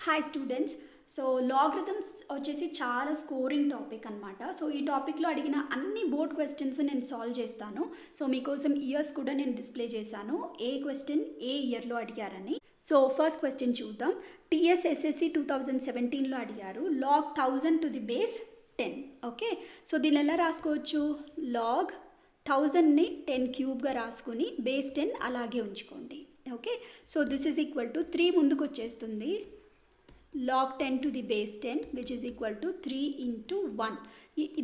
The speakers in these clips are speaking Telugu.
Hi students. సో లాగరిథమ్స్ వచ్చేసి చాలా స్కోరింగ్ టాపిక్ అనమాట. సో ఈ టాపిక్లో అడిగిన అన్ని బోర్డ్ క్వశ్చన్స్ నేను సాల్వ్ చేస్తాను. సో మీకోసం ఇయర్స్ కూడా నేను డిస్ప్లే చేశాను, ఏ క్వశ్చన్ ఏ ఇయర్లో అడిగారని. సో ఫస్ట్ క్వశ్చన్ చూద్దాం. టీఎస్ఎస్ఎస్సి 2017లో అడిగారు log 1000 to the base 10. Okay, so దీన్ని ఎలా రాసుకోవచ్చు? లాగ్ 1000ని 10 క్యూబ్గా రాసుకొని బేస్ 10 అలాగే ఉంచుకోండి. Okay, so this is equal to 3 ముందుకు వచ్చేస్తుంది. log 10 to the base 10 which is equal to 3 into 1.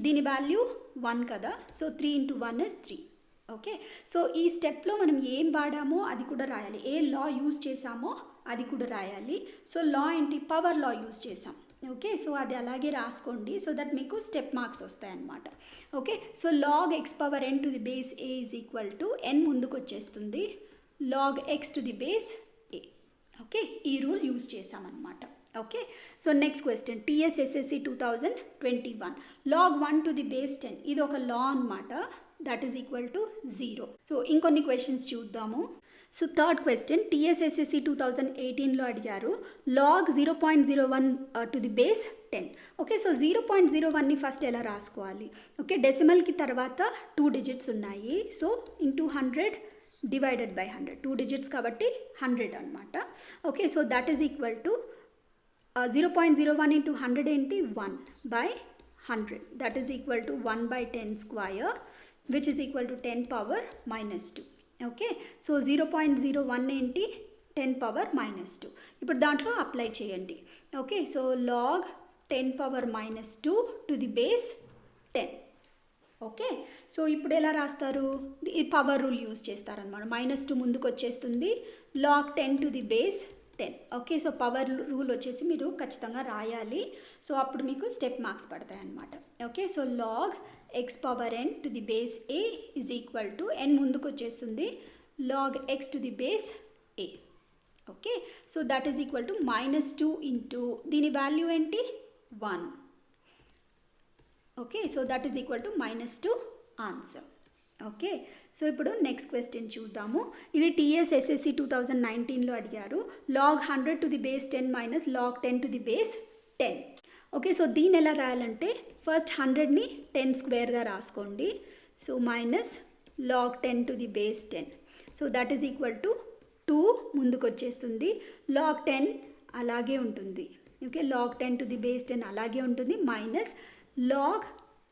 దీని వాల్యూ 1 కదా, so 3 into 1 is 3. Okay, so ఈ స్టెప్లో మనం ఏం వాడామో అది కూడా రాయాలి, ఏ లా యూజ్ చేసామో అది కూడా రాయాలి. సో లా ఏంటి? పవర్ లా యూజ్ చేసాం. ఓకే, సో అది అలాగే రాసుకోండి సో దట్ మీకు స్టెప్ మార్క్స్ వస్తాయి అన్నమాట. Okay, so log x power n to the base a is equal to n ముందుకు వచ్చేస్తుంది log x to the base a. Okay, ఈ రూల్ యూజ్ చేసామన్నమాట. Okay, so next question TSSSC 2021 log 1 to the base 10. ఇది ఒక లా అనమాట, that is equal to 0. So ఇంకొన్ని క్వశ్చన్స్ చూద్దాము. సో థర్డ్ క్వశ్చన్ టీఎస్ఎస్ఎస్సి 2018లో అడిగారు log 0.01 to the base 10. Okay, so 0.01ని ఫస్ట్ ఎలా రాసుకోవాలి? ఓకే, డెసిమల్కి తర్వాత 2 డిజిట్స్ ఉన్నాయి, so into 100 divided by 100, 2 digits కాబట్టి 100 అనమాట. Okay, so that is equal to 0.01 into 100 ఏంటి? 1 by 100, that is equal to 1 by 10 square which is equal to 10 power minus 2. Okay, so 0.01 ఏంటి? 10 power minus 2. ఇప్పుడు దాంట్లో అప్లై చేయండి. Okay, so log 10 power minus 2 to the base 10. Okay, so ఇప్పుడు ఎలా రాస్తారు? ఈ పవర్ రూల్ యూజ్ చేస్తారనమాట. -2 ముందుకు వచ్చేస్తుంది, log 10 to the base 10. Okay, so power rule వచ్చేసి మీరు ఖచ్చితంగా రాయాలి, సో అప్పుడు మీకు స్టెప్ మార్క్స్ పడతాయి అన్నమాట. Okay, so log x power n to the base a is equal to n ముందుకు వచ్చేస్తుంది log x to the base a. Okay, so that is equal to -2 into దీని వాల్యూ ఏంటి? 1. Okay, so that is equal to -2 answer. Okay, so ఇప్పుడు నెక్స్ట్ క్వశ్చన్ చూద్దాము. ఇది టీఎస్ఎస్ఎస్సి 2019లో అడిగారు log 100 to the base 10 minus log 10 to the base 10. Okay, so దీన్ని ఎలా రాయాలంటే ఫస్ట్ 100ని 10 స్క్వేర్గా రాసుకోండి, so minus log 10 to the base 10, so that is equal to 2 ముందుకు వచ్చేస్తుంది, లాగ్ 10 అలాగే ఉంటుంది. Okay, log 10 to the base 10 అలాగే ఉంటుంది, minus log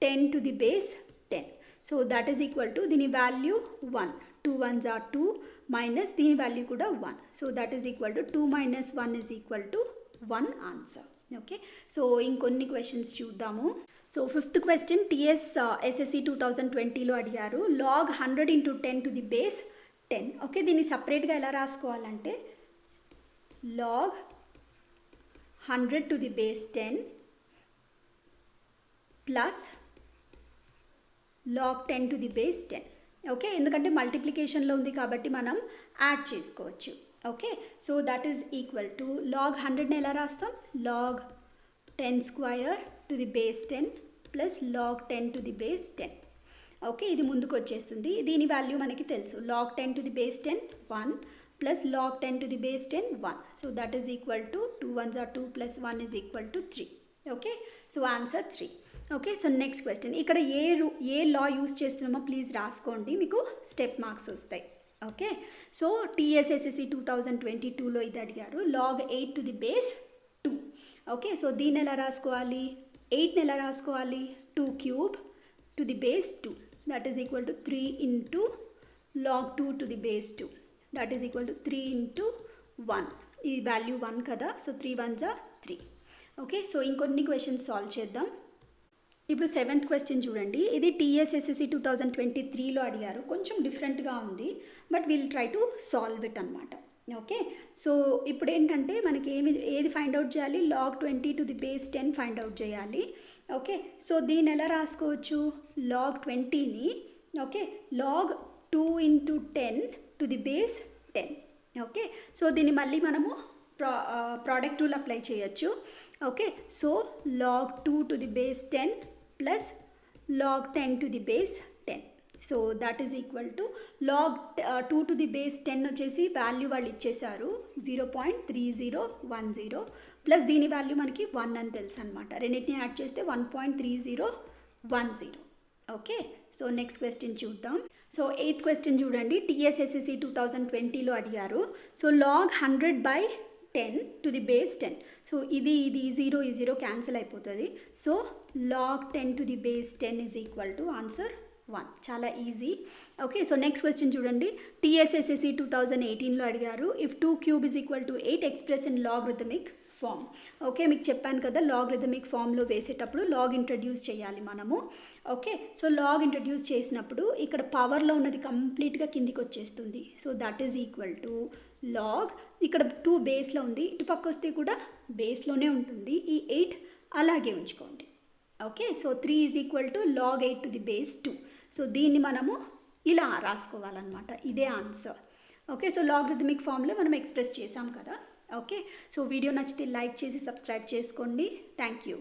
10 to the base 10, so that is equal to దీని వాల్యూ 1, 2 1s are 2 మైనస్ దీని వాల్యూ కూడా 1, so that is equal to 2 minus 1 is equal to 1 answer. Okay, so ఇంకొన్ని క్వశ్చన్స్ చూద్దాము. సో ఫిఫ్త్ క్వశ్చన్ టీఎస్ఎస్ఎస్సి 2020లో అడిగారు log 100 into 10 to the base 10. Okay, దీన్ని సపరేట్గా ఎలా రాసుకోవాలంటే log 100 to the base 10 plus log 10 to the base 10. Okay, ఎందుకంటే మల్టిప్లికేషన్లో ఉంది కాబట్టి మనం యాడ్ చేసుకోవచ్చు. Okay, so that is equal to log 100ని ఎలా రాస్తాం? Log 10 square to the base 10 plus log 10 to the base 10. Okay, ఇది ముందుకు వచ్చేస్తుంది, దీని వాల్యూ మనకి తెలుసు, log 10 to the base 10 1 plus log 10 to the base 10 1, so that is equal to 2 1s are 2 plus 1 is equal to 3. Okay, so answer 3. Okay, so next question ఇక్కడ ఏ లా యూస్ చేస్తున్నామో ప్లీజ్ రాసుకోండి, మీకు స్టెప్ మార్క్స్ వస్తాయి. ఓకే, సో టీఎస్ఎస్ఎస్సి 2022లో ఇది అడిగారు log 8 to the base 2. Okay, so దీన్ని ఎలా రాసుకోవాలి? 8ని ఎలా రాసుకోవాలి? 2 cube to the base 2, that is equal to 3 into log 2 to the base 2, that is equal to 3 into 1, ఈ వాల్యూ 1 కదా, so 3 1s are 3. Okay, so ఇంకొన్ని క్వశ్చన్స్ సాల్వ్ చేద్దాం. ఇప్పుడు సెవెంత్ క్వశ్చన్ చూడండి. ఇది టీఎస్ఎస్ఎస్సి 2023లో అడిగారు, కొంచెం డిఫరెంట్గా ఉంది but will try to solve it అనమాట. ఓకే, సో ఇప్పుడు ఏంటంటే మనకి ఏది ఫైండ్ అవుట్ చేయాలి? Log 20 to the base 10 find out చేయాలి. ఓకే, సో దీన్ని ఎలా రాసుకోవచ్చు? లాగ్ 20ని okay log 2 into 10 to the base 10. Okay, so దీన్ని మళ్ళీ మనము ప్రోడక్ట్ రూల్ అప్లై చేయొచ్చు. Okay, so log 2 to the base 10 plus log 10 to the base 10. So that is equal to log 2 to the base 10 వచ్చేసి వాల్యూ వాళ్ళు ఇచ్చేసారు 0.3010 ప్లస్ దీని వాల్యూ మనకి 1 అని తెలుసు అనమాట. రెండింటిని యాడ్ చేస్తే 1.3010. ఓకే, సో నెక్స్ట్ క్వశ్చన్ చూద్దాం. సో 8th క్వశ్చన్ చూడండి. TSSSC 2020లో అడిగారు. So log 100/10 to the base 10. So ఇది 0 క్యాన్సిల్ అయిపోతుంది. So log 10 to the base 10 is equal to answer 1. చాలా easy. Okay, so next question చూడండి. TSSSC 2018లో అడిగారు. If 2³ is equal to 8 express in logarithmic form. Okay, మీకు చెప్పాను కదా లాగరిథమిక్ ఫామ్లో వేసేటప్పుడు లాగ్ ఇంట్రడ్యూస్ చేయాలి మనము. ఓకే, సో లాగ్ ఇంట్రడ్యూస్ చేసినప్పుడు ఇక్కడ పవర్లో ఉన్నది కంప్లీట్గా కిందికి వచ్చేస్తుంది. So that is equal to log, ఇక్కడ 2 బేస్లో ఉంది, ఇటు పక్క వస్తే కూడా బేస్లోనే ఉంటుంది. ఈ 8 అలాగే ఉంచుకోండి. Okay, so 3 is equal to log 8 to the base 2. So దీన్ని మనము ఇలా రాసుకోవాలన్నమాట. ఇదే ఆన్సర్. ఓకే, సో లాగరిథమిక్ ఫామ్లో మనం ఎక్స్ప్రెస్ చేసాం కదా. ఓకే, సో వీడియో నచ్చితే లైక్ చేసి సబ్స్క్రైబ్ చేసుకోండి. Thank you.